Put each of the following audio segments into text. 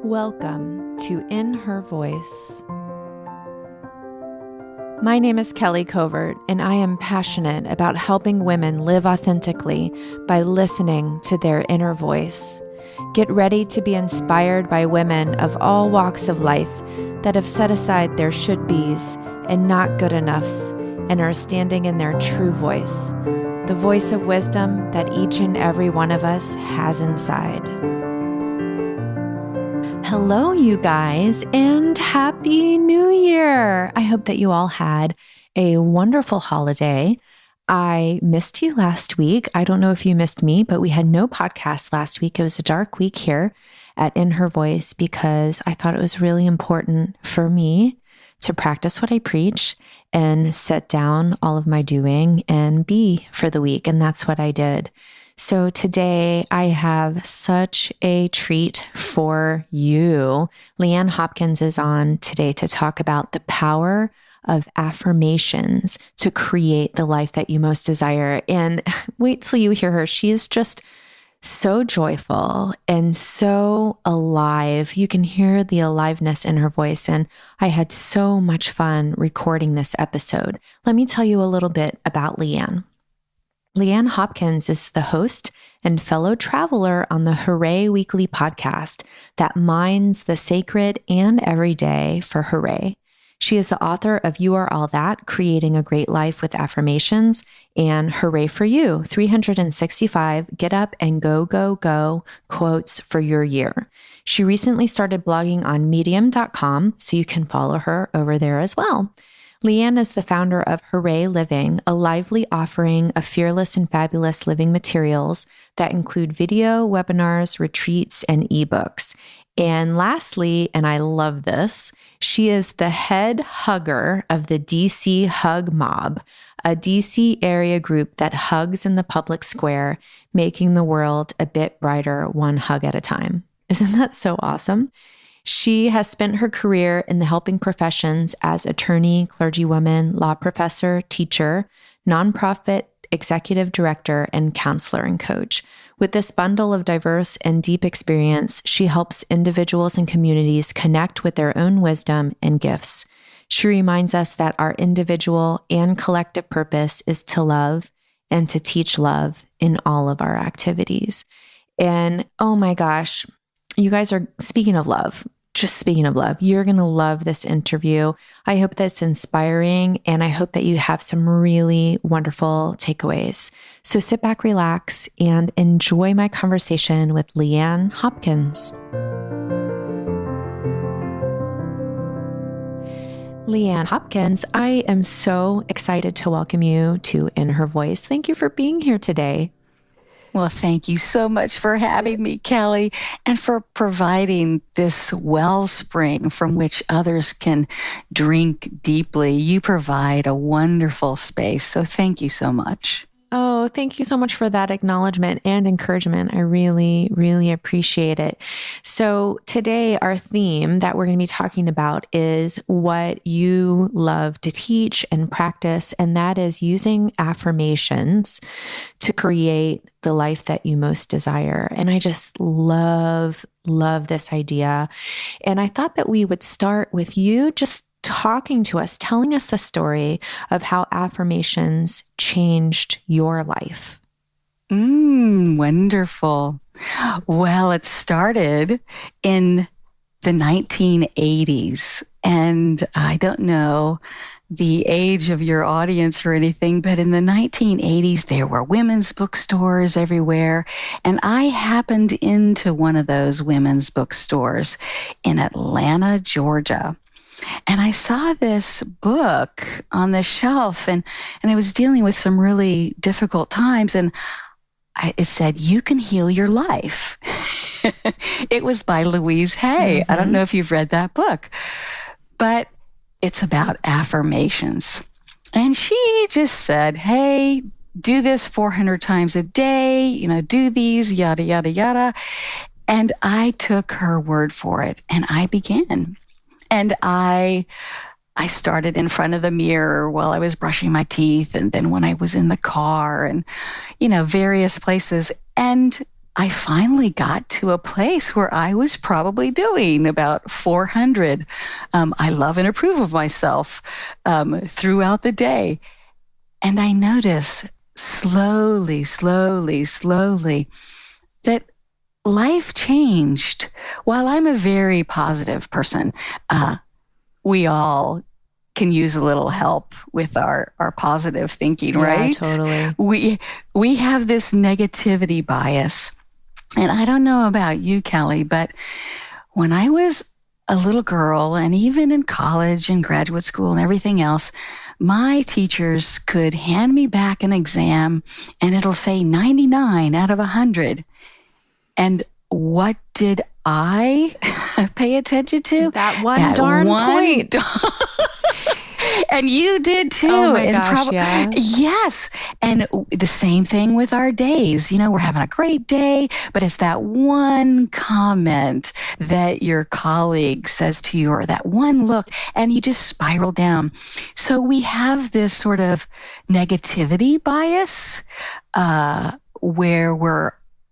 Welcome to In Her Voice. My name is Kelly Covert, and I am passionate about helping women live authentically by listening to their inner voice. Get ready to be inspired by women of all walks of life that have set aside their should-bes and not good enoughs and are standing in their true voice, the voice of wisdom that each and every one of us has inside. Hello, you guys, and Happy New Year! I hope that you all had a wonderful holiday. I missed you last week. I don't know if you missed me, but we had no podcast last week. It was a dark week here at In Her Voice because I thought it was really important for me to practice what I preach and set down all of my doing and be for the week. And that's what I did. So today I have such a treat for you. Lee Ann Hopkins is on today to talk about the power of affirmations to create the life that you most desire. And wait till you hear her. She is just so joyful and so alive. You can hear the aliveness in her voice. And I had so much fun recording this episode. Let me tell you a little bit about Lee Ann. Lee Ann Hopkins is the host and fellow traveler on the Hooray Weekly podcast that mines the sacred and everyday for hooray. She is the author of You Are All That, Creating a Great Life with Affirmations, and Hooray for You, 365 Get Up and Go, Go, Go quotes for your year. She recently started blogging on medium.com, so you can follow her over there as well. Lee Ann is the founder of Hooray Living, a lively offering of fearless and fabulous living materials that include video, webinars, retreats, and ebooks. And lastly, and I love this, she is the head hugger of the DC Hug Mob, a DC area group that hugs in the public square, making the world a bit brighter one hug at a time. Isn't that so awesome? She has spent her career in the helping professions as attorney, clergywoman, law professor, teacher, nonprofit executive director, and counselor and coach. With this bundle of diverse and deep experience, she helps individuals and communities connect with their own wisdom and gifts. She reminds us that our individual and collective purpose is to love and to teach love in all of our activities. And oh my gosh, you guys are speaking of love. Just speaking of love, you're going to love this interview. I hope that's inspiring, and I hope that you have some really wonderful takeaways. So sit back, relax, and enjoy my conversation with Lee Ann Hopkins. Lee Ann Hopkins, I am so excited to welcome you to In Her Voice. Thank you for being here today. Well, thank you so much for having me, Kelly, and for providing this wellspring from which others can drink deeply. You provide a wonderful space, so thank you so much. Oh, thank you so much for that acknowledgement and encouragement. I really, really appreciate it. So today, our theme that we're going to be talking about is what you love to teach and practice, and that is using affirmations to create the life that you most desire. And I just love this idea. And I thought that we would start with you just talking to us, telling us the story of how affirmations changed your life. Wonderful. Well, it started in the 1980s. And I don't know the age of your audience or anything, but in the 1980s, there were women's bookstores everywhere. And I happened into one of those women's bookstores in Atlanta, Georgia. And I saw this book on the shelf, and I was dealing with some really difficult times, and it said, "You Can Heal Your Life." It was by Louise Hay. I don't know if you've read that book, but it's about affirmations. And she just said, hey, do this 400 times a day, do these, yada, yada, yada. And I took her word for it, and I began. And I started in front of the mirror while I was brushing my teeth, and then when I was in the car and, various places. And I finally got to a place where I was probably doing about 400. I love and approve of myself throughout the day. And I notice slowly that life changed. While I'm a very positive person, we all can use a little help with our positive thinking, right? Yeah, totally. We have this negativity bias. And I don't know about you, Kelly, but when I was a little girl, and even in college and graduate school and everything else, my teachers could hand me back an exam and it'll say 99 out of 100. And what did I pay attention to? That one darn point. And you did too. Oh my and gosh, yeah. Yes. And the same thing with our days. We're having a great day, but it's that one comment that your colleague says to you, or that one look, and you just spiral down. So we have this sort of negativity bias where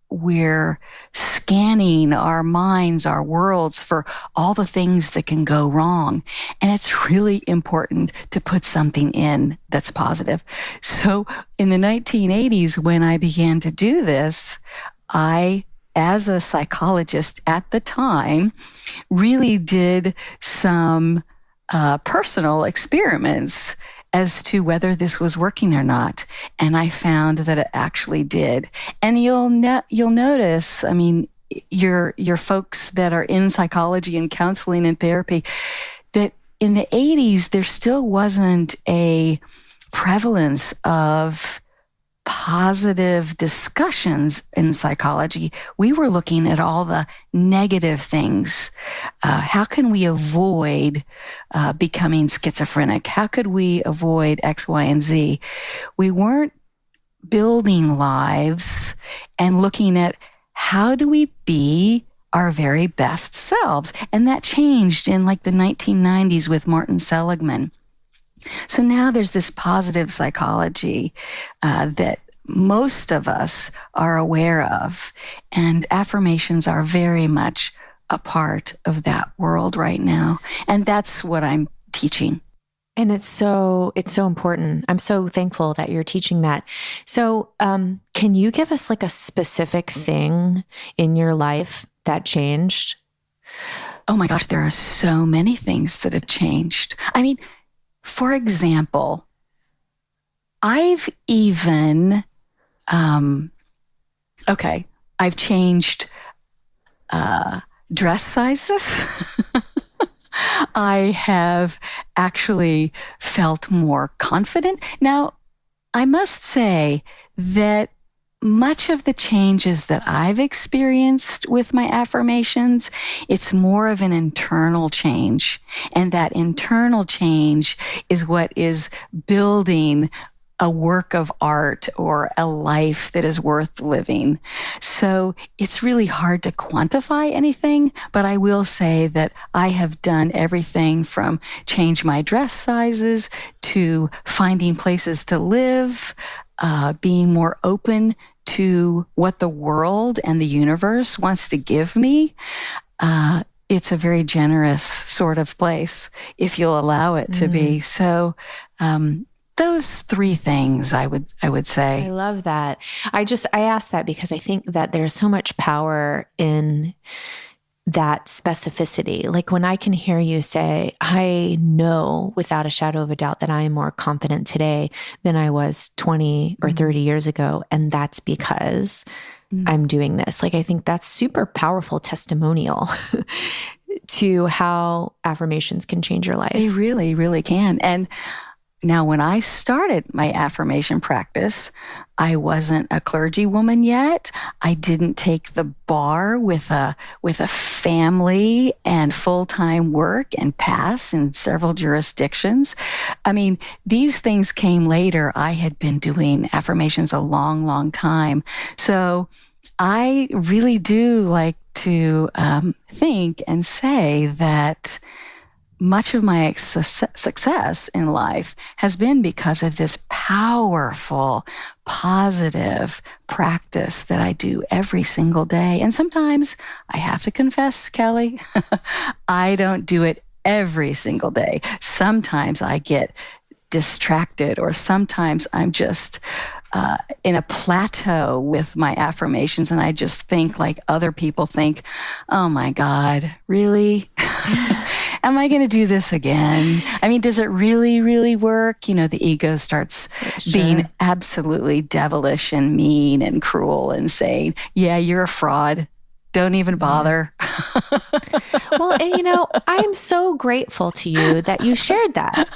we're scanning our minds, our worlds for all the things that can go wrong. And it's really important to put something in that's positive. So in the 1980s, when I began to do this, I, as a psychologist at the time, really did some personal experiments as to whether this was working or not. And I found that it actually did. And you'll notice, I mean, your folks that are in psychology and counseling and therapy, that in the 80s, there still wasn't a prevalence of positive discussions in psychology. We were looking at all the negative things. How can we avoid becoming schizophrenic? How could we avoid X, Y, and Z? We weren't building lives and looking at how do we be our very best selves. And that changed in like the 1990s with Martin Seligman. So now there's this positive psychology that most of us are aware of, and affirmations are very much a part of that world right now. And that's what I'm teaching. And it's so important. I'm so thankful that you're teaching that. So, can you give us like a specific thing in your life that changed? Oh my gosh, there are so many things that have changed. I mean, for example, I've even, I've changed dress sizes. I have actually felt more confident. Now, I must say that much of the changes that I've experienced with my affirmations, it's more of an internal change. And that internal change is what is building a work of art or a life that is worth living. So it's really hard to quantify anything, but I will say that I have done everything from change my dress sizes to finding places to live, being more open to what the world and the universe wants to give me. It's a very generous sort of place if you'll allow it to be. So, those three things I would say. I love that. I asked that because I think that there's so much power in that specificity. Like when I can hear you say, I know without a shadow of a doubt that I am more confident today than I was 20 or 30 years ago. And that's because I'm doing this. Like, I think that's super powerful testimonial to how affirmations can change your life. They really, really can. And now, when I started my affirmation practice, I wasn't a clergy woman yet. I didn't take the bar with a family and full-time work and pass in several jurisdictions. I mean, these things came later. I had been doing affirmations a long, long time. So I really do like to think and say that much of my success in life has been because of this powerful, positive practice that I do every single day. And sometimes I have to confess, Kelly, I don't do it every single day. Sometimes I get distracted, or sometimes I'm just in a plateau with my affirmations, and I just think like other people think, oh my God, really? Am I going to do this again? I mean, does it really, really work? You know, the ego starts being absolutely devilish and mean and cruel and saying, yeah, you're a fraud. Don't even bother. Well, and you know, I'm so grateful to you that you shared that,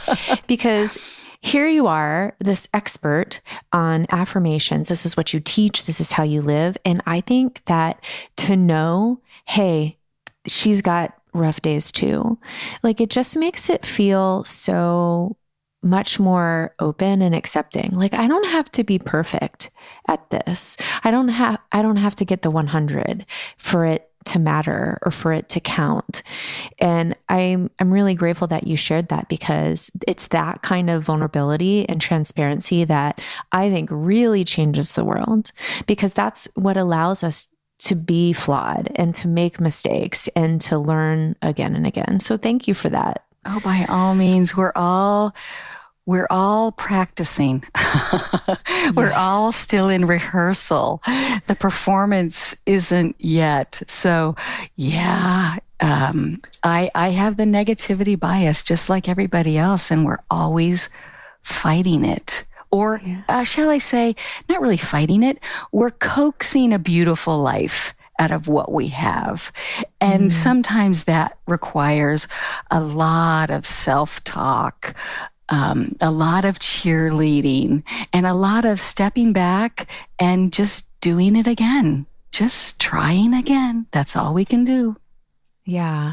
because here you are, this expert on affirmations. This is what you teach. This is how you live. And I think that to know, hey, she's got rough days too, like it just makes it feel so much more open and accepting. Like I don't have to be perfect at this. I don't have to get the 100 for it to matter or for it to count. And I'm really grateful that you shared that, because it's that kind of vulnerability and transparency that I think really changes the world, because that's what allows us to be flawed and to make mistakes and to learn again and again. So thank you for that. Oh, by all means, we're all practicing. We're all still in rehearsal. The performance isn't yet. So yeah, I have the negativity bias just like everybody else, and we're always fighting it. Or shall I say, not really fighting it, we're coaxing a beautiful life out of what we have. And sometimes that requires a lot of self-talk, a lot of cheerleading, and a lot of stepping back and just doing it again, just trying again. That's all we can do. Yeah.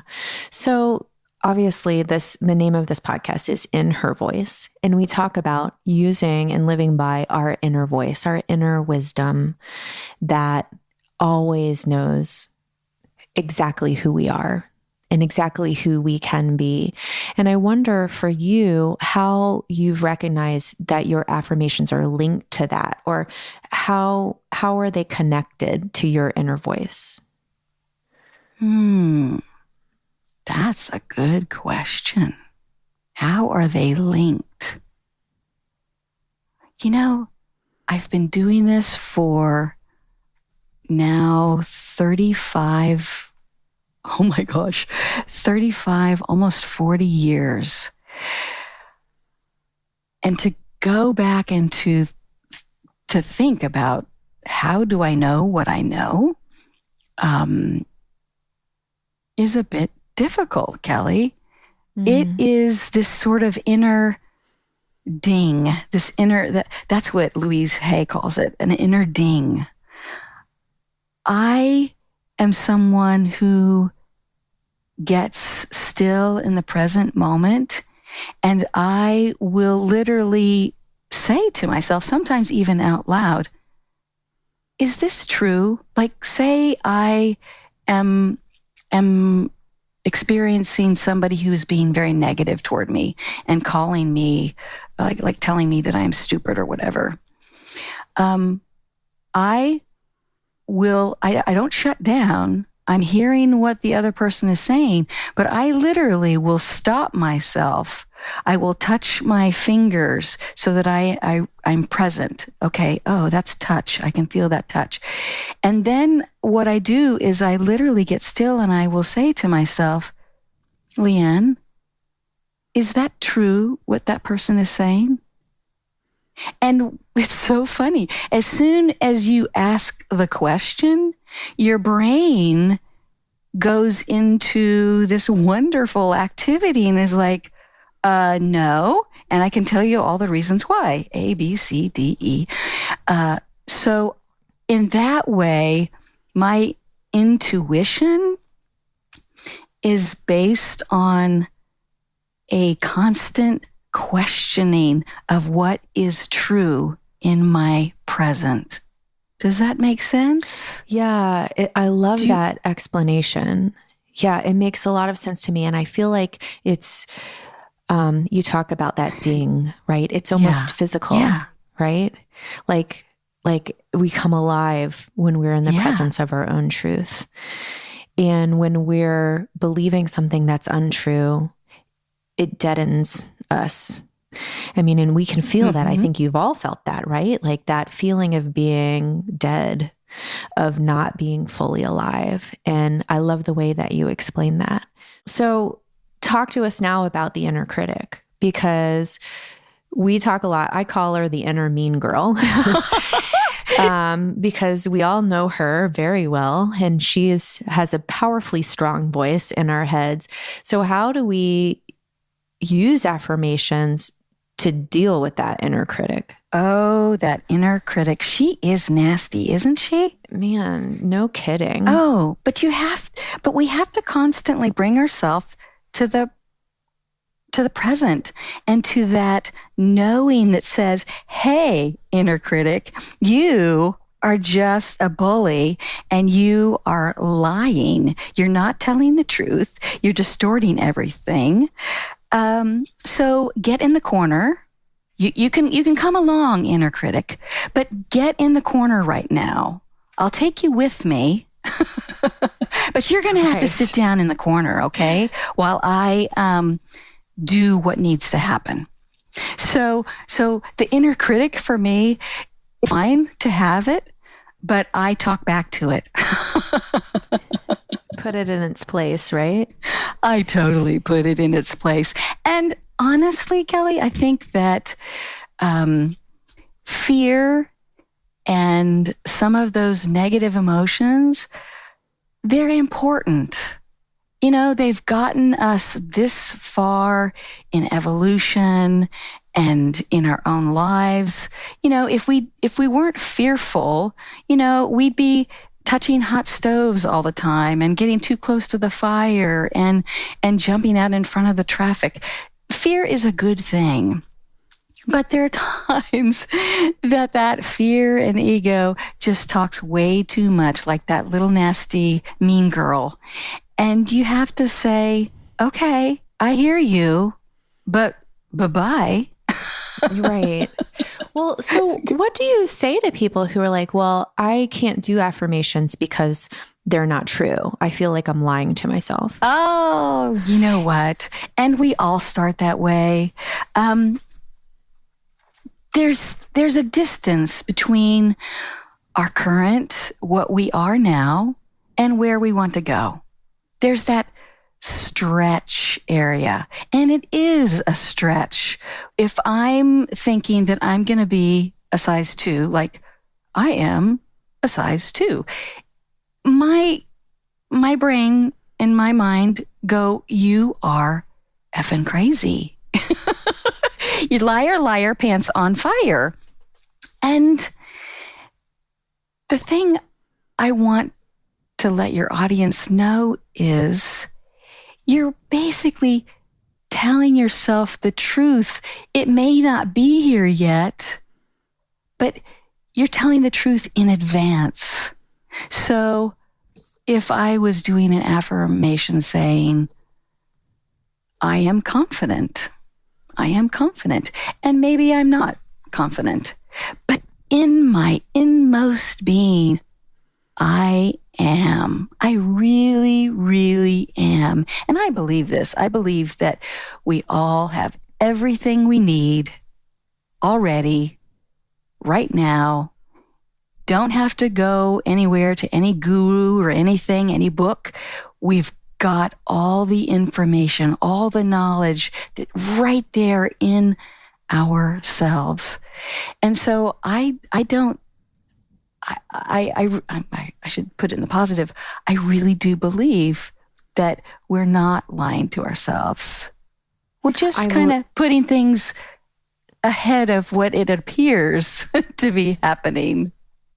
So obviously the name of this podcast is In Her Voice, and we talk about using and living by our inner voice, our inner wisdom that always knows exactly who we are and exactly who we can be. And I wonder for you, how you've recognized that your affirmations are linked to that, or how are they connected to your inner voice? That's a good question. How are they linked? You know, I've been doing this for now 35, oh my gosh, 35, almost 40 years. And to go back and to think about, how do I know what I know, is a bit difficult, Kelly. It is this sort of inner ding, this inner, that's what Louise Hay calls it, an inner ding. I am someone who gets still in the present moment, and I will literally say to myself, sometimes even out loud, is this true? Like, say I am experiencing somebody who's being very negative toward me and calling me, like telling me that I'm stupid or whatever. I don't shut down. I'm hearing what the other person is saying, but I literally will stop myself. I will touch my fingers so that I'm present. Okay, oh, that's touch. I can feel that touch. And then what I do is I literally get still and I will say to myself, Lee Ann, is that true what that person is saying? And it's so funny. As soon as you ask the question, your brain goes into this wonderful activity and is like, no. And I can tell you all the reasons why. A, B, C, D, E. So in that way, my intuition is based on a constant questioning of what is true in my present. Does that make sense? Yeah, I love that explanation. Yeah, it makes a lot of sense to me. And I feel like it's, you talk about that ding, right? It's almost physical, right? Like we come alive when we're in the presence of our own truth. And when we're believing something that's untrue, it deadens us. I mean, and we can feel that. I think you've all felt that, right? Like that feeling of being dead, of not being fully alive. And I love the way that you explain that. So talk to us now about the inner critic, because we talk a lot. I call her the inner mean girl. Because we all know her very well, and she has a powerfully strong voice in our heads. So how do we use affirmations to deal with that inner critic? Oh, that inner critic. She is nasty, isn't she? Man, no kidding. Oh, but we have to constantly bring ourselves to the present and to that knowing that says, hey, inner critic, you are just a bully and you are lying. You're not telling the truth. You're distorting everything. So get in the corner. You can come along, inner critic, but get in the corner right now. I'll take you with me, but you're going to have to sit down in the corner, okay? While I do what needs to happen. So the inner critic for me, it's fine to have it, but I talk back to it. Put it in its place, right? I totally put it in its place. And honestly, Kelly, I think that fear and some of those negative emotions, they're important. You know, they've gotten us this far in evolution and in our own lives. You know, if we weren't fearful, you know, we'd be touching hot stoves all the time and getting too close to the fire and jumping out in front of the traffic. Fear is a good thing. But there are times that fear and ego just talks way too much, like that little nasty mean girl. And you have to say, okay, I hear you, but bye-bye. Right. Well, so what do you say to people who are like, well, I can't do affirmations because they're not true. I feel like I'm lying to myself. Oh, you know what? And we all start that way. There's a distance between our current, what we are now, and where we want to go. There's that stretch area. And it is a stretch. If I'm thinking that I'm going to be a size 2, like I am a size 2, my brain and my mind go, you are effing crazy. You liar, pants on fire. And the thing I want to let your audience know is you're basically telling yourself the truth. It may not be here yet, but you're telling the truth in advance. So if I was doing an affirmation saying, I am confident, and maybe I'm not confident, but in my inmost being, I am. I really, really am. And I believe this. I believe that we all have everything we need already, right now. Don't have to go anywhere to any guru or anything, any book. We've got all the information, all the knowledge that right there in ourselves. And so I should put it in the positive. I really do believe that we're not lying to ourselves. We're just kind of putting things ahead of what it appears to be happening.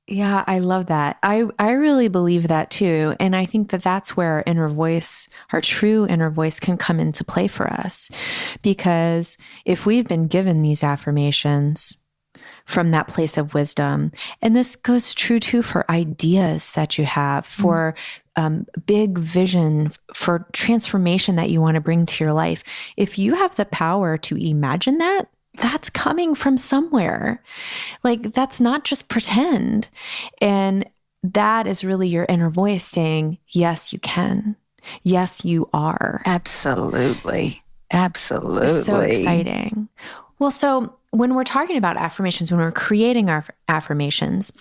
Yeah, I love that. I really believe that too. And I think that that's where our inner voice, our true inner voice, can come into play for us. Because if we've been given these affirmations from that place of wisdom. And this goes true too for ideas that you have, for big vision, for transformation that you want to bring to your life. If you have the power to imagine that, that's coming from somewhere. Like, that's not just pretend. And that is really your inner voice saying, yes, you can. Yes, you are. Absolutely. Absolutely. It's so exciting. Well, so when we're talking about affirmations, when we're creating our affirmations,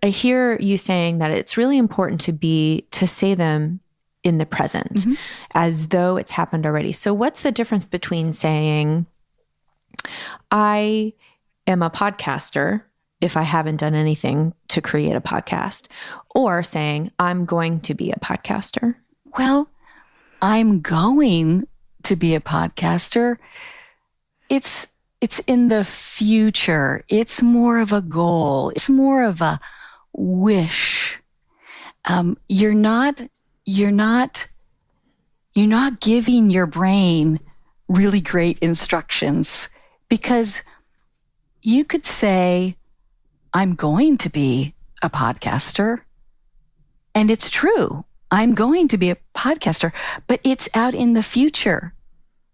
I hear you saying that it's really important to say them in the present, as though it's happened already. So what's the difference between saying, I am a podcaster, if I haven't done anything to create a podcast, or saying, I'm going to be a podcaster? Well, I'm going to be a podcaster. It's in the future. It's more of a goal. It's more of a wish. You're not giving your brain really great instructions, because you could say, I'm going to be a podcaster. And it's true. I'm going to be a podcaster, but it's out in the future.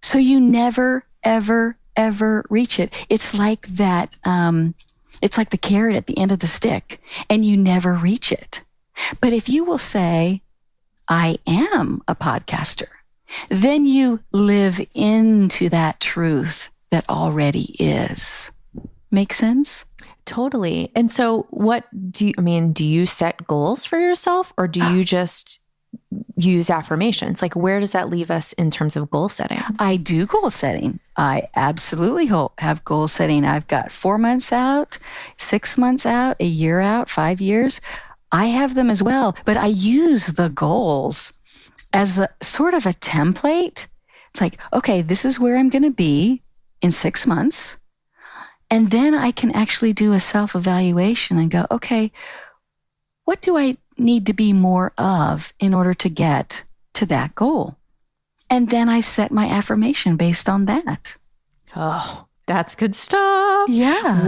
So you never, ever, ever reach it. It's like that. It's like the carrot at the end of the stick, and you never reach it. But if you will say, I am a podcaster, then you live into that truth that already is. Make sense? Totally. And so do you set goals for yourself, or do you just use affirmations? Like, where does that leave us in terms of goal setting? I do goal setting. I absolutely have goal setting. I've got 4 months out, 6 months out, a year out, 5 years. I have them as well, but I use the goals as a sort of a template. It's like, okay, this is where I'm going to be in 6 months. And then I can actually do a self-evaluation and go, okay, what do I need to be more of in order to get to that goal? And then I set my affirmation based on that. Oh, that's good stuff. Yeah.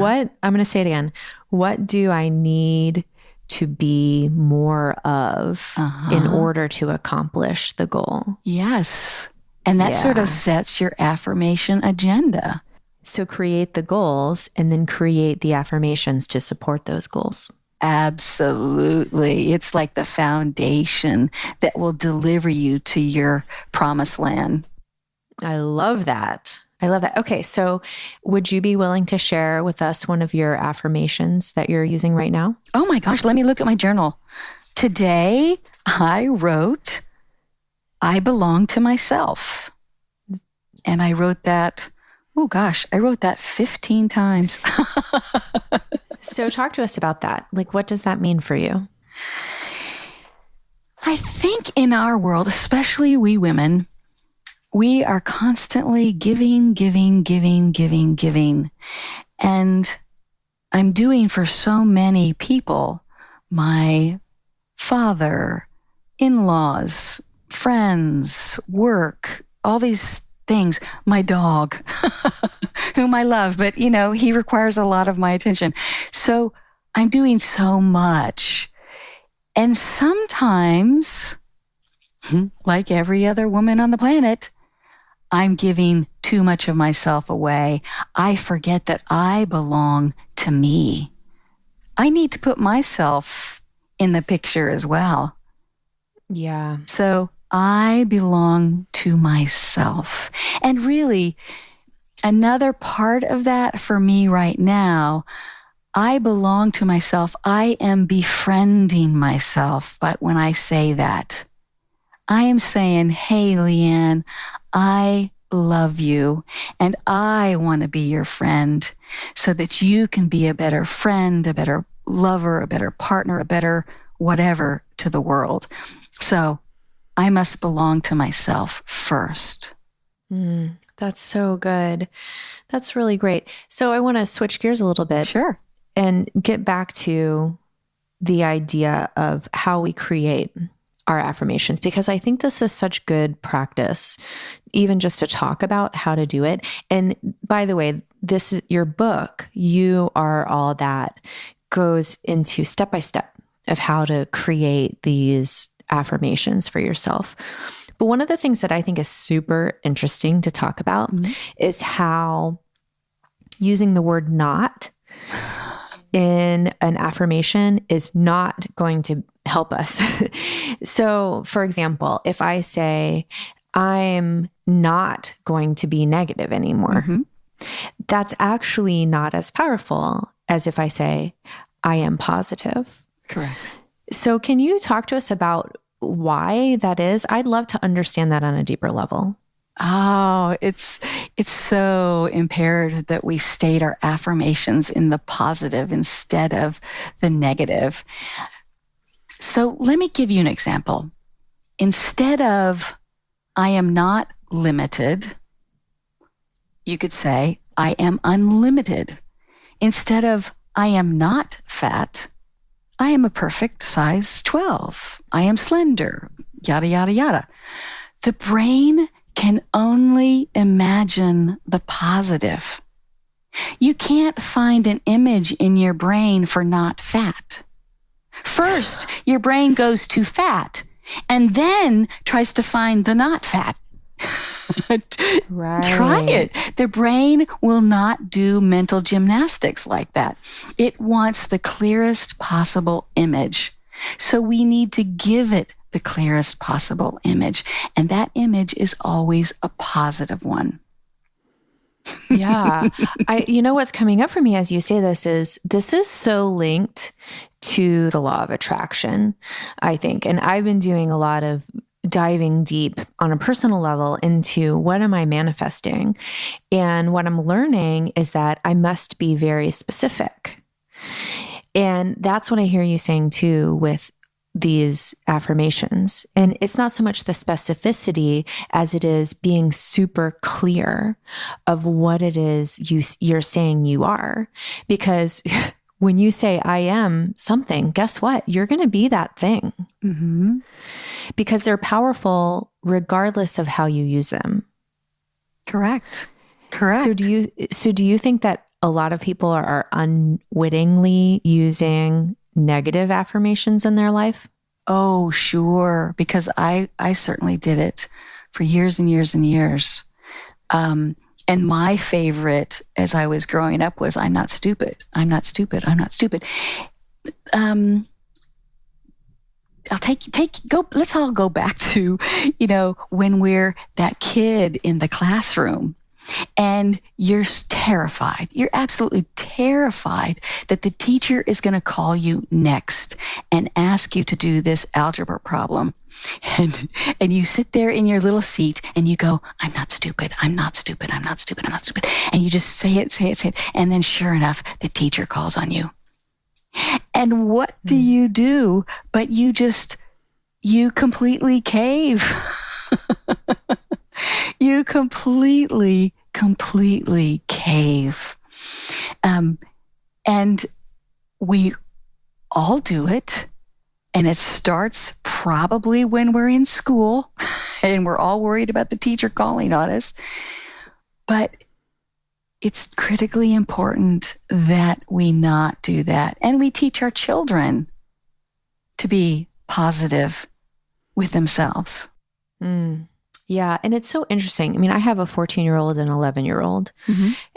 I'm going to say it again. What do I need to be more of in order to accomplish the goal? Yes. And that sort of sets your affirmation agenda. So create the goals and then create the affirmations to support those goals. Absolutely. It's like the foundation that will deliver you to your promised land. I love that. Okay. So would you be willing to share with us one of your affirmations that you're using right now? Oh my gosh. Let me look at my journal. Today I wrote, I belong to myself. And I wrote that, I wrote that 15 times. So talk to us about that. Like, what does that mean for you? I think in our world, especially we women, we are constantly giving. And I'm doing for so many people, my father, in-laws, friends, work, all these things, my dog, whom I love, but he requires a lot of my attention. So I'm doing so much. And sometimes, like every other woman on the planet, I'm giving too much of myself away. I forget that I belong to me. I need to put myself in the picture as well. Yeah. So I belong to myself. And really, another part of that for me right now, I belong to myself. I am befriending myself. But when I say that, I am saying, hey, Lee Ann, I love you and I want to be your friend so that you can be a better friend, a better lover, a better partner, a better whatever to the world. So I must belong to myself first. That's so good. That's really great. So I want to switch gears a little bit. Sure. And get back to the idea of how we create our affirmations, because I think this is such good practice, even just to talk about how to do it. And by the way, this is your book, You Are All That, goes into step by step of how to create these affirmations for yourself. But one of the things that I think is super interesting to talk about is how using the word not in an affirmation is not going to help us. So, for example, if I say, I'm not going to be negative anymore, that's actually not as powerful as if I say, I am positive. Correct. So can you talk to us about why that is? I'd love to understand that on a deeper level. Oh, it's so imperative that we state our affirmations in the positive instead of the negative. So let me give you an example. Instead of, I am not limited, you could say, I am unlimited. Instead of, I am not fat, I am a perfect size 12. I am slender, yada, yada, yada. The brain can only imagine the positive. You can't find an image in your brain for not fat. First, your brain goes to fat and then tries to find the not fat. Right. Try it. The brain will not do mental gymnastics like that. It wants the clearest possible image. So we need to give it the clearest possible image. And that image is always a positive one. Yeah. You know, what's coming up for me as you say this is so linked to the law of attraction, I think. And I've been doing a lot of diving deep on a personal level into what am I manifesting? And what I'm learning is that I must be very specific. And that's what I hear you saying too with these affirmations. And it's not so much the specificity as it is being super clear of what it is you're saying you are. Because when you say, I am something, guess what? You're going to be that thing. Because they're powerful regardless of how you use them. Correct. So do you think that a lot of people are unwittingly using negative affirmations in their life? Oh, sure. Because I certainly did it for years and years and years. And my favorite as I was growing up was, I'm not stupid. I'm not stupid. I'm not stupid. Let's all go back to, when we're that kid in the classroom and you're terrified. You're absolutely terrified that the teacher is going to call you next and ask you to do this algebra problem. And you sit there in your little seat and you go, I'm not stupid. I'm not stupid. I'm not stupid. I'm not stupid. And you just say it. And then sure enough, the teacher calls on you. And what do you do? But you completely cave. You completely cave. And we all do it. And it starts probably when we're in school and we're all worried about the teacher calling on us. But it's critically important that we not do that. And we teach our children to be positive with themselves. Yeah. And it's so interesting. I mean, I have a 14-year-old and 11-year-old.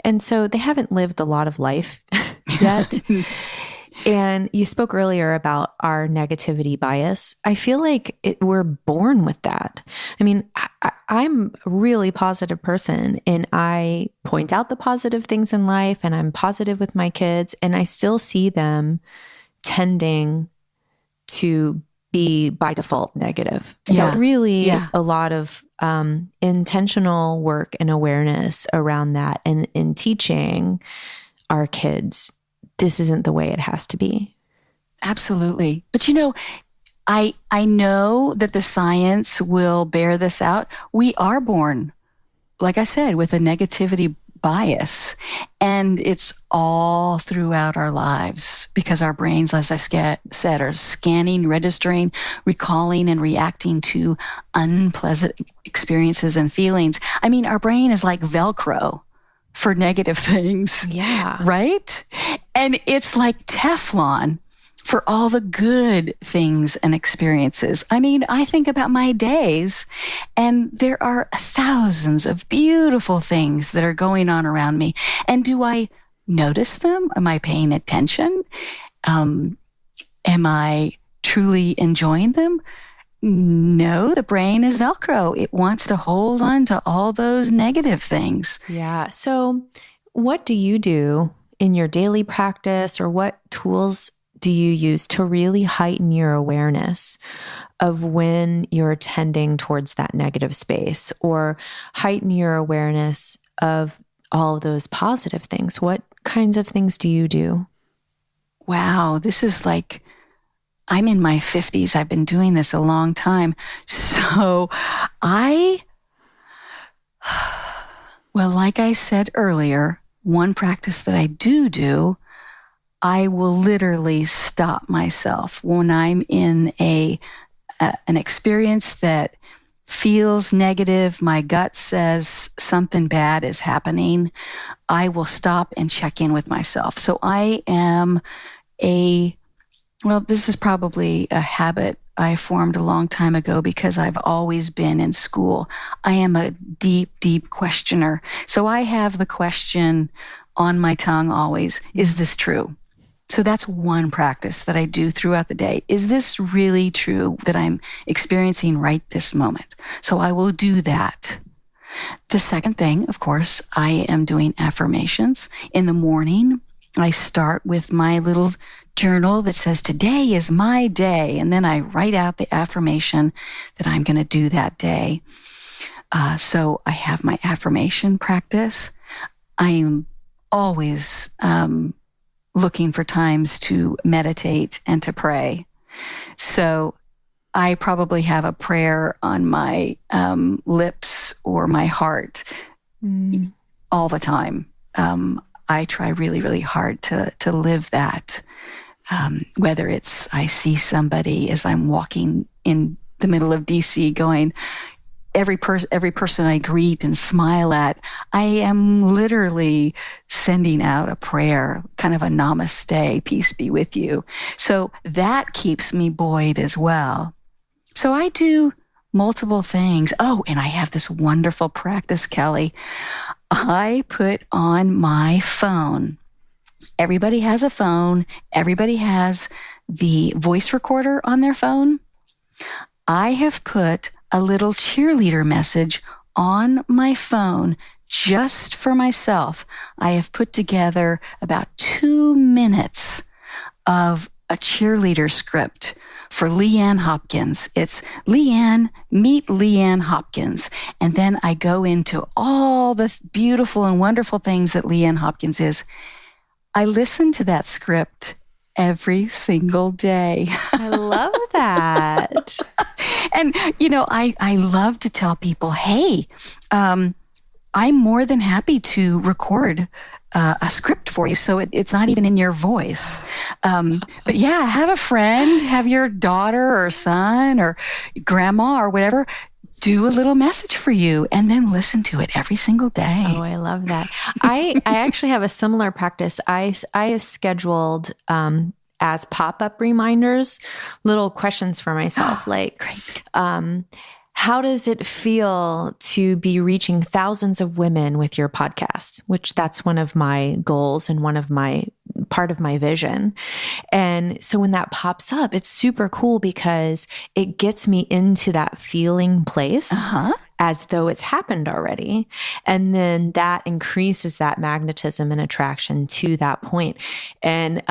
And so they haven't lived a lot of life yet. And you spoke earlier about our negativity bias. I feel like we're born with that. I mean, I'm a really positive person and I point out the positive things in life and I'm positive with my kids and I still see them tending to be by default negative. And so really a lot of intentional work and awareness around that and in teaching our kids this isn't the way it has to be. Absolutely. But I know that the science will bear this out. We are born, like I said, with a negativity bias. And it's all throughout our lives because our brains, as I said, are scanning, registering, recalling, and reacting to unpleasant experiences and feelings. I mean, our brain is like Velcro for negative things. Yeah. Right? And it's like Teflon for all the good things and experiences. I mean, I think about my days, and there are thousands of beautiful things that are going on around me. And do I notice them? Am I paying attention? Am I truly enjoying them? No, the brain is Velcro. It wants to hold on to all those negative things. Yeah. So what do you do in your daily practice, or what tools do you use to really heighten your awareness of when you're tending towards that negative space, or heighten your awareness of all of those positive things? What kinds of things do you do? Wow, this is like, I'm in my 50s. I've been doing this a long time. So well, like I said earlier, one practice that I do, I will literally stop myself when I'm in an experience that feels negative. My gut says something bad is happening. I will stop and check in with myself. So I am this is probably a habit I formed a long time ago because I've always been in school. I am a deep, deep questioner. So I have the question on my tongue always, is this true? So that's one practice that I do throughout the day. Is this really true that I'm experiencing right this moment? So I will do that. The second thing, of course, I am doing affirmations. In the morning, I start with my little journal that says, today is my day. And then I write out the affirmation that I'm going to do that day. So I have my affirmation practice. I am always looking for times to meditate and to pray. So I probably have a prayer on my lips or my heart all the time. I try really, really hard to live that. Whether it's I see somebody as I'm walking in the middle of DC going, every person I greet and smile at, I am literally sending out a prayer, kind of a namaste, peace be with you. So that keeps me buoyed as well. So I do multiple things. Oh, and I have this wonderful practice, Kelly. I put on my phone. Everybody has a phone. Everybody has the voice recorder on their phone. I have put a little cheerleader message on my phone just for myself. I have put together about 2 minutes of a cheerleader script for Lee Ann Hopkins. It's Lee Ann, meet Lee Ann Hopkins. And then I go into all the beautiful and wonderful things that Lee Ann Hopkins is. I listen to that script every single day. I love that. And, I love to tell people, hey, I'm more than happy to record a script for you. So it's not even in your voice. But yeah, have a friend, have your daughter or son or grandma or whatever do a little message for you and then listen to it every single day. Oh, I love that. I actually have a similar practice. I have scheduled as pop-up reminders, little questions for myself, like, how does it feel to be reaching thousands of women with your podcast? Which that's one of my goals and part of my vision. And so when that pops up, it's super cool because it gets me into that feeling place as though it's happened already. And then that increases that magnetism and attraction to that point. And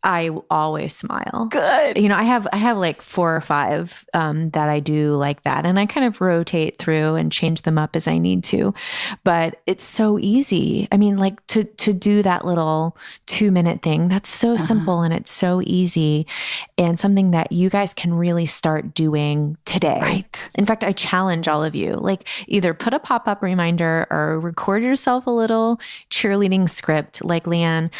I always smile. Good. I have like 4 or 5 that I do like that. And I kind of rotate through and change them up as I need to. But it's so easy. I mean, like to do that little 2-minute thing, that's so simple and it's so easy and something that you guys can really start doing today. Right. In fact, I challenge all of you, like either put a pop-up reminder or record yourself a little cheerleading script like Lee Ann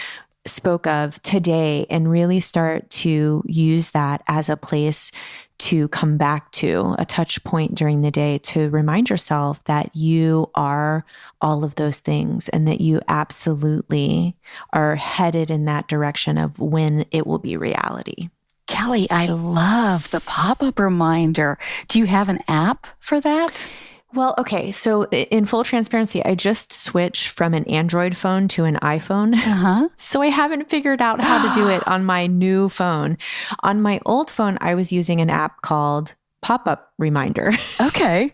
spoke of today and really start to use that as a place to come back to, a touch point during the day to remind yourself that you are all of those things and that you absolutely are headed in that direction of when it will be reality. Kelly, I love the pop-up reminder. Do you have an app for that? Well, okay. So in full transparency, I just switched from an Android phone to an iPhone. So I haven't figured out how to do it on my new phone. On my old phone, I was using an app called Pop-Up Reminder. Okay.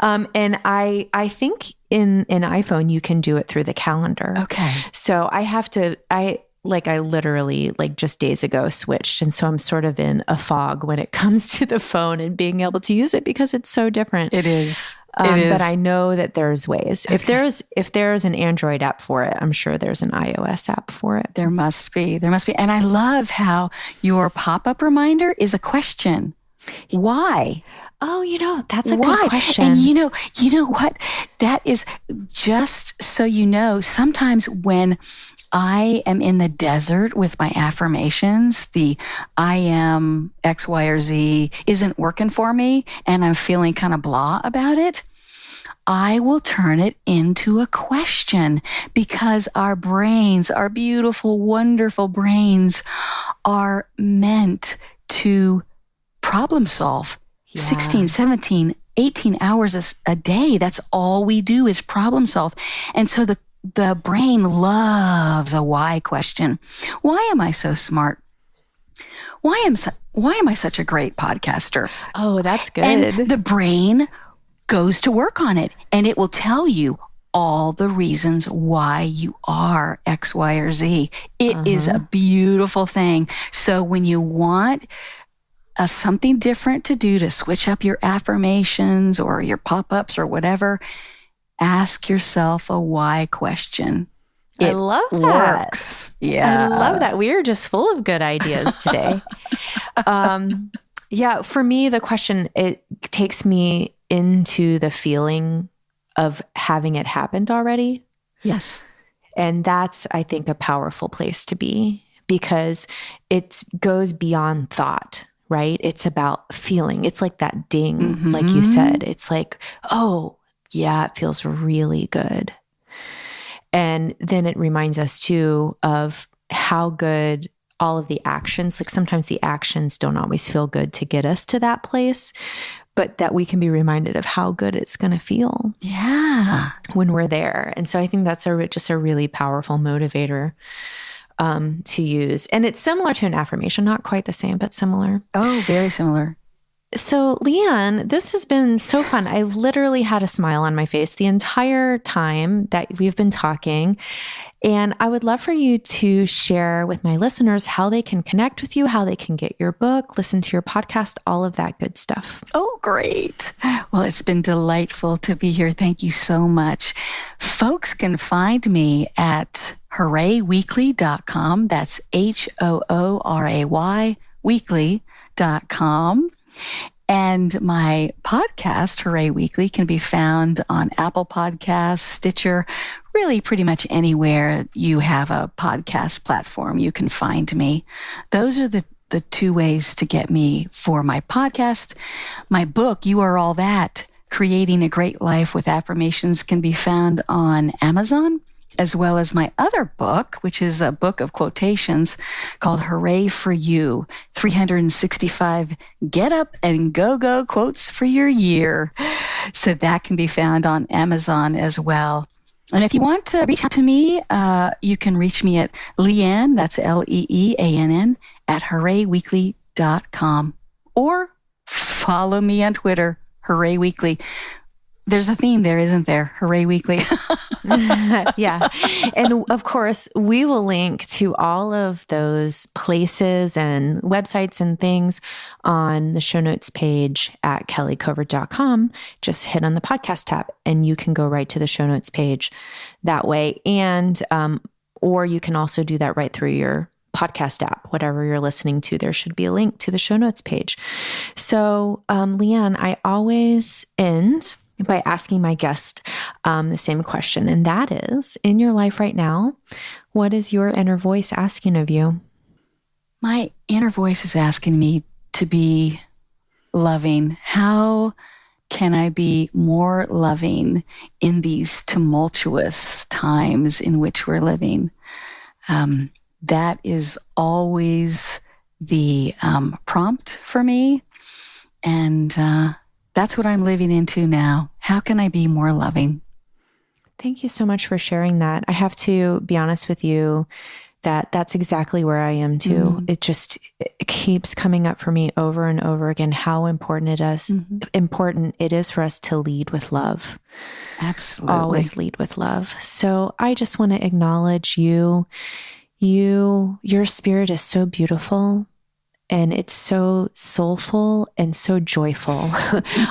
And I think in iPhone, you can do it through the calendar. Okay. So I literally just days ago switched. And so I'm sort of in a fog when it comes to the phone and being able to use it because it's so different. It is. But I know that there's ways. Okay. If there's an Android app for it, I'm sure there's an iOS app for it. There must be. And I love how your pop-up reminder is a question. Why? Oh, that's a good question. And you know what? That is just so you know, sometimes when I am in the desert with my affirmations, the I am X, Y, or Z isn't working for me, and I'm feeling kind of blah about it, I will turn it into a question because our brains, our beautiful, wonderful brains are meant to problem solve. 16, 17, 18 hours a day. That's all we do is problem solve. And so the brain loves a why question. Why am I so smart? Why am I such a great podcaster? Oh, that's good. And the brain goes to work on it, and it will tell you all the reasons why you are X, Y, or Z. It is a beautiful thing. So when you want something different to do to switch up your affirmations or your pop-ups or whatever, ask yourself a why question. I love that. Works. Yeah. I love that. We are just full of good ideas today. For me, the question, it takes me into the feeling of having it happened already. Yes. And that's, I think, a powerful place to be because it goes beyond thought. Right? It's about feeling. It's like that ding, like you said. It's like, oh, yeah, it feels really good. And then it reminds us too of how good all of the actions, like sometimes the actions don't always feel good to get us to that place, but that we can be reminded of how good it's going to feel. Yeah. When we're there. And so I think that's just a really powerful motivator to use. And it's similar to an affirmation, not quite the same, but similar. Oh, very similar. So, Lee Ann, this has been so fun. I've literally had a smile on my face the entire time that we've been talking. And I would love for you to share with my listeners how they can connect with you, how they can get your book, listen to your podcast, all of that good stuff. Oh, great. Well, it's been delightful to be here. Thank you so much. Folks can find me at hoorayweekly.com. That's HOORAY weekly.com. And my podcast, Hooray Weekly, can be found on Apple Podcasts, Stitcher, really pretty much anywhere you have a podcast platform, you can find me. Those are the 2 ways to get me for my podcast. My book, You Are All That, Creating a Great Life with Affirmations, can be found on Amazon, as well as my other book, which is a book of quotations called Hooray for You, 365 Get Up and Go Quotes for Your Year. So that can be found on Amazon as well. And if you want to reach out to me, you can reach me at Lee Ann, that's LEEANN, at hoorayweekly.com. Or follow me on Twitter, Hooray Weekly. There's a theme there, isn't there? Hooray Weekly. Yeah. And of course, we will link to all of those places and websites and things on the show notes page at kellycovert.com. Just hit on the podcast tab and you can go right to the show notes page that way. And, or you can also do that right through your podcast app, whatever you're listening to. There should be a link to the show notes page. So, Lee Ann, I always end by asking my guest the same question. And that is, in your life right now, what is your inner voice asking of you? My inner voice is asking me to be loving. How can I be more loving in these tumultuous times in which we're living? That is always the prompt for me. And that's what I'm living into now. How can I be more loving? Thank you so much for sharing that. I have to be honest with you that that's exactly where I am too. It keeps coming up for me over and over again, how important it is for us to lead with love. Absolutely. Always lead with love. So I just want to acknowledge you. Your spirit is so beautiful. And it's so soulful and so joyful.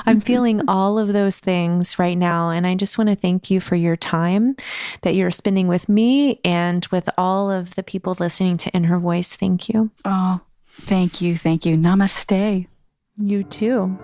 I'm feeling all of those things right now. And I just want to thank you for your time that you're spending with me and with all of the people listening to In Her Voice. Thank you. Oh, thank you. Thank you. Namaste. You too.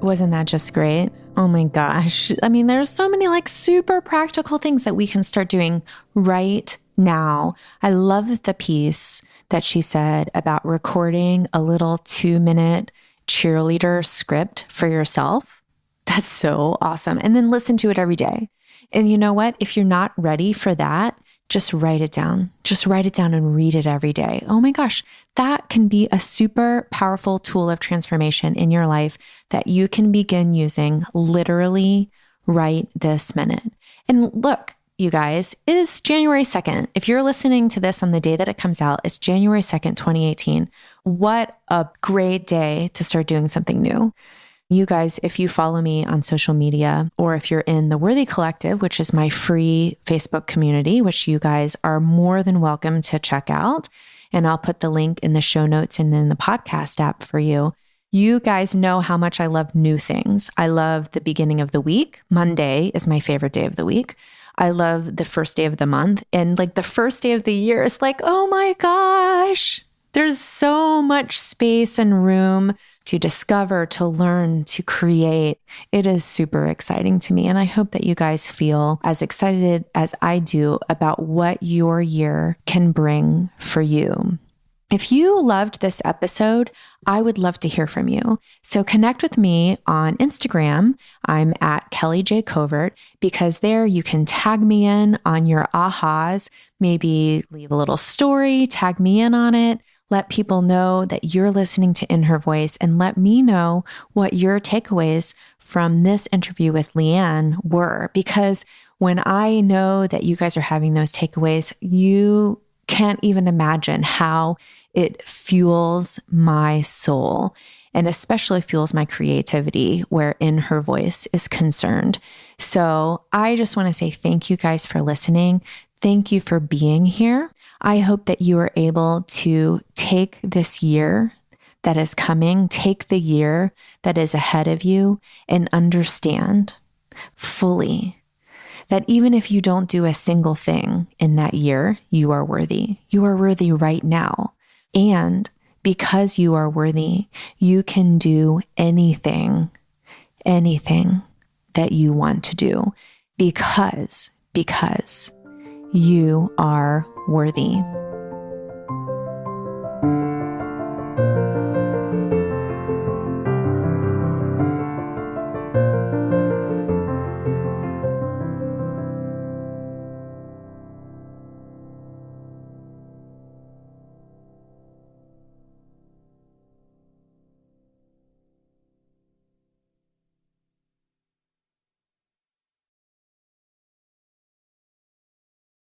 Wasn't that just great? Oh my gosh. I mean, there's so many like super practical things that we can start doing right now. I love the piece that she said about recording a little 2-minute cheerleader script for yourself. That's so awesome. And then listen to it every day. And you know what? If you're not ready for that, just write it down. Just write it down and read it every day. Oh my gosh, that can be a super powerful tool of transformation in your life that you can begin using literally right this minute. And look, you guys, it is January 2nd. If you're listening to this on the day that it comes out, it's January 2nd, 2018. What a great day to start doing something new. You guys, if you follow me on social media, or if you're in the Worthy Collective, which is my free Facebook community, which you guys are more than welcome to check out. And I'll put the link in the show notes and in the podcast app for you. You guys know how much I love new things. I love the beginning of the week. Monday is my favorite day of the week. I love the first day of the month. And like the first day of the year is like, oh my gosh, there's so much space and room to discover, to learn, to create. It is super exciting to me. And I hope that you guys feel as excited as I do about what your year can bring for you. If you loved this episode, I would love to hear from you. So connect with me on Instagram. I'm at Kelly J. Covert, because there you can tag me in on your ahas, maybe leave a little story, tag me in on it. Let people know that you're listening to In Her Voice, and let me know what your takeaways from this interview with Lee Ann were. Because when I know that you guys are having those takeaways, you can't even imagine how it fuels my soul, and especially fuels my creativity where In Her Voice is concerned. So I just want to say thank you guys for listening. Thank you for being here. I hope that you are able to take this year that is coming, take the year that is ahead of you, and understand fully that even if you don't do a single thing in that year, you are worthy. You are worthy right now. And because you are worthy, you can do anything that you want to do because you are worthy.